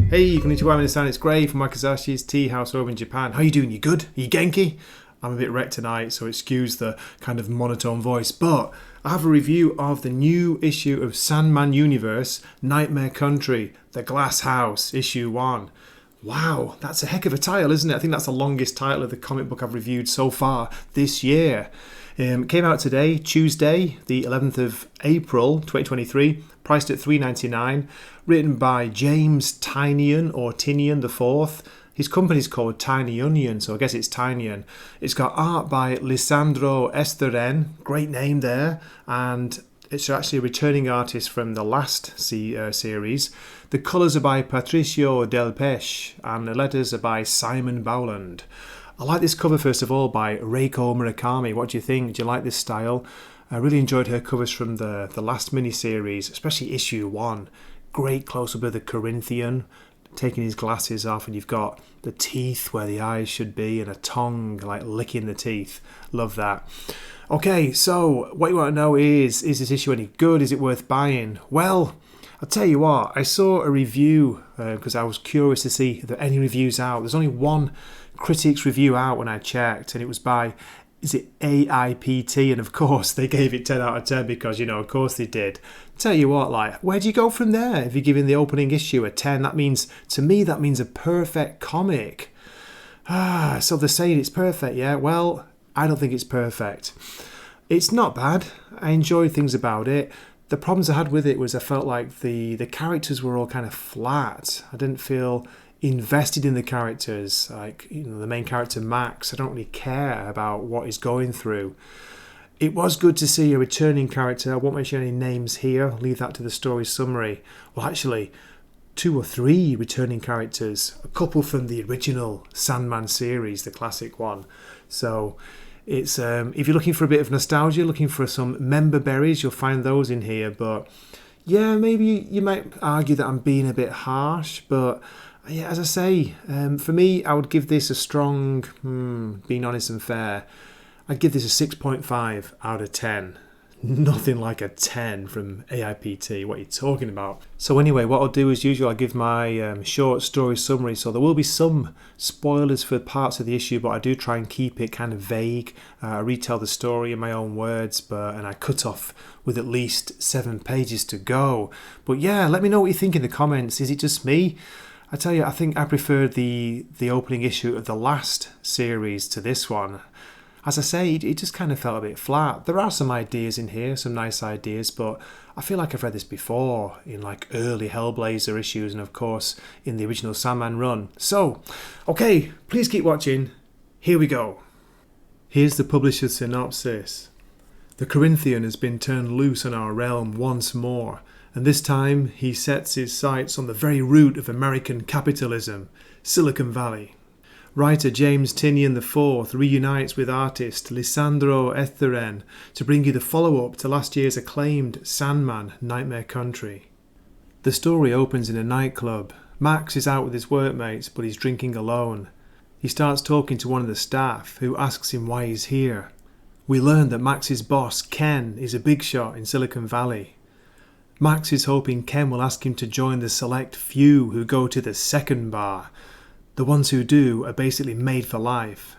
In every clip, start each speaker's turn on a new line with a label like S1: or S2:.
S1: Hey, konnichiwa, minasan, it's Gray from Wakazashi's Tea House over in Japan. How you doing? You good? Are you genki? I'm a bit wrecked tonight, so excuse the kind of monotone voice, but I have a review of the new issue of Sandman Universe, Nightmare Country, The Glass House, issue 1. Wow, that's a heck of a title, isn't it? I think that's the longest title of the comic book I've reviewed so far this year. It came out today, Tuesday, the 11th of April 2023, priced at $3.99, written by James Tynion IV. His company's called Tiny Onion, so I guess it's Tynion. It's got art by Lisandro Estherren, great name there, and it's actually a returning artist from the last series. The colours are by Patricio Del Pesce, and the letters are by Simon Bowland. I like this cover, first of all, by Reiko Murakami. What do you think? Do you like this style? I really enjoyed her covers from the last mini-series, especially issue 1. Great close-up of the Corinthian, taking his glasses off, and you've got the teeth where the eyes should be, and a tongue, like licking the teeth. Love that. Okay, so what you want to know is this issue any good? Is it worth buying? Well, I'll tell you what, I saw a review, because I was curious to see if there are any reviews out. There's only one critic's review out when I checked, and it was by, is it AIPT? And of course they gave it 10 out of 10 because, of course they did. Tell you what, like, where do you go from there? If you're giving the opening issue a 10, that means, to me, that means a perfect comic. So they're saying it's perfect, yeah? Well, I don't think it's perfect. It's not bad. I enjoyed things about it. The problems I had with it was I felt like the characters were all kind of flat. I didn't feel invested in the characters. Like, the main character Max, I don't really care about what he's going through. It was good to see a returning character. I won't mention any names here. I'll leave that to the story summary. Well, actually, 2 or 3 returning characters. A couple from the original Sandman series, the classic one. So it's if you're looking for a bit of nostalgia, looking for some member berries, you'll find those in here. But yeah, maybe you might argue that I'm being a bit harsh, but yeah, as I say, for me, I would give this a strong, being honest and fair, I'd give this a 6.5 out of 10. Nothing like a 10 from AIPT. What are you talking about? So anyway, what I'll do as usual, I'll give my short story summary. So there will be some spoilers for parts of the issue, but I do try and keep it kind of vague. I retell the story in my own words, and I cut off with at least 7 pages to go. But yeah, let me know what you think in the comments. Is it just me? I tell you, I think I preferred the opening issue of the last series to this one. As I say, it just kind of felt a bit flat. There are some ideas in here, some nice ideas, but I feel like I've read this before in like early Hellblazer issues and of course in the original Sandman run. So, okay, please keep watching. Here we go. Here's the publisher's synopsis. The Corinthian has been turned loose on our realm once more, and this time he sets his sights on the very root of American capitalism, Silicon Valley. Writer James Tynion IV reunites with artist Lisandro Estherren to bring you the follow-up to last year's acclaimed Sandman Nightmare Country. The story opens in a nightclub. Max is out with his workmates, but he's drinking alone. He starts talking to one of the staff, who asks him why he's here. We learn that Max's boss, Ken, is a big shot in Silicon Valley. Max is hoping Ken will ask him to join the select few who go to the second bar. The ones who do are basically made for life.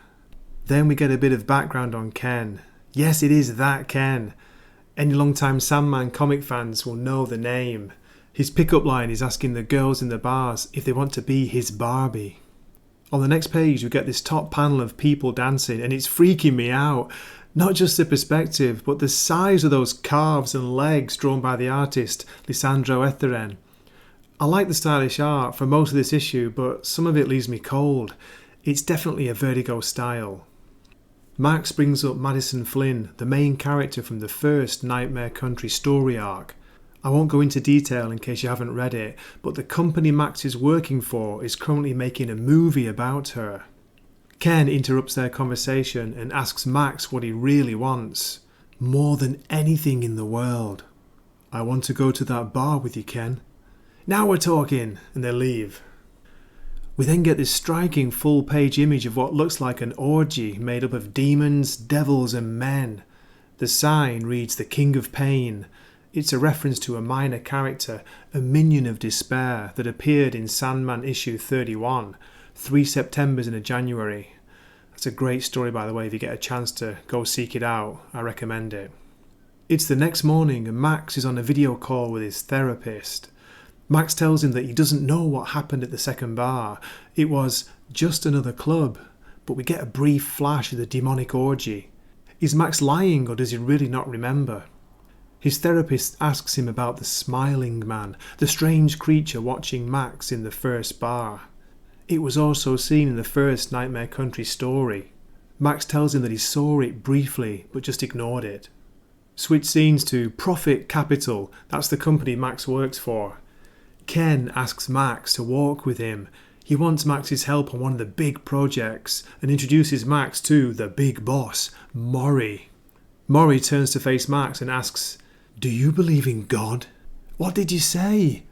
S1: Then we get a bit of background on Ken. Yes, it is that Ken. Any long-time Sandman comic fans will know the name. His pickup line is asking the girls in the bars if they want to be his Barbie. On the next page we get this top panel of people dancing, and it's freaking me out. Not just the perspective, but the size of those calves and legs drawn by the artist Lisandro Estherren. I like the stylish art for most of this issue, but some of it leaves me cold. It's definitely a Vertigo style. Max brings up Madison Flynn, the main character from the first Nightmare Country story arc. I won't go into detail in case you haven't read it, but the company Max is working for is currently making a movie about her. Ken interrupts their conversation and asks Max what he really wants. More than anything in the world. I want to go to that bar with you, Ken. Now we're talking, and they leave. We then get this striking full-page image of what looks like an orgy made up of demons, devils and men. The sign reads The King of Pain. It's a reference to a minor character, a minion of despair, that appeared in Sandman issue 31, 3 Septembers and a January. That's a great story, by the way. If you get a chance to go seek it out, I recommend it. It's the next morning and Max is on a video call with his therapist. Max tells him that he doesn't know what happened at the second bar. It was just another club, but we get a brief flash of the demonic orgy. Is Max lying or does he really not remember? His therapist asks him about the smiling man, the strange creature watching Max in the first bar. It was also seen in the first Nightmare Country story. Max tells him that he saw it briefly but just ignored it. Switch scenes to Profit Capital, that's the company Max works for. Ken asks Max to walk with him. He wants Max's help on one of the big projects and introduces Max to the big boss, Maury. Maury turns to face Max and asks, "Do you believe in God?" "What did you say?"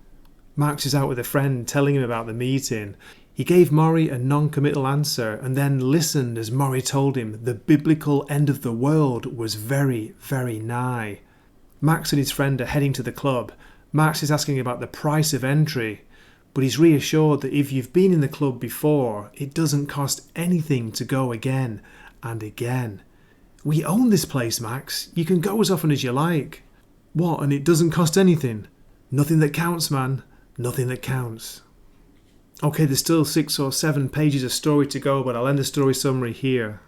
S1: Max is out with a friend telling him about the meeting. He gave Maury a non-committal answer and then listened as Maury told him the biblical end of the world was very, very nigh. Max and his friend are heading to the club. Max is asking about the price of entry, but he's reassured that if you've been in the club before, it doesn't cost anything to go again and again. "We own this place, Max. You can go as often as you like." "What, and it doesn't cost anything?" "Nothing that counts, man. Nothing that counts." Okay, there's still 6 or 7 pages of story to go, but I'll end the story summary here.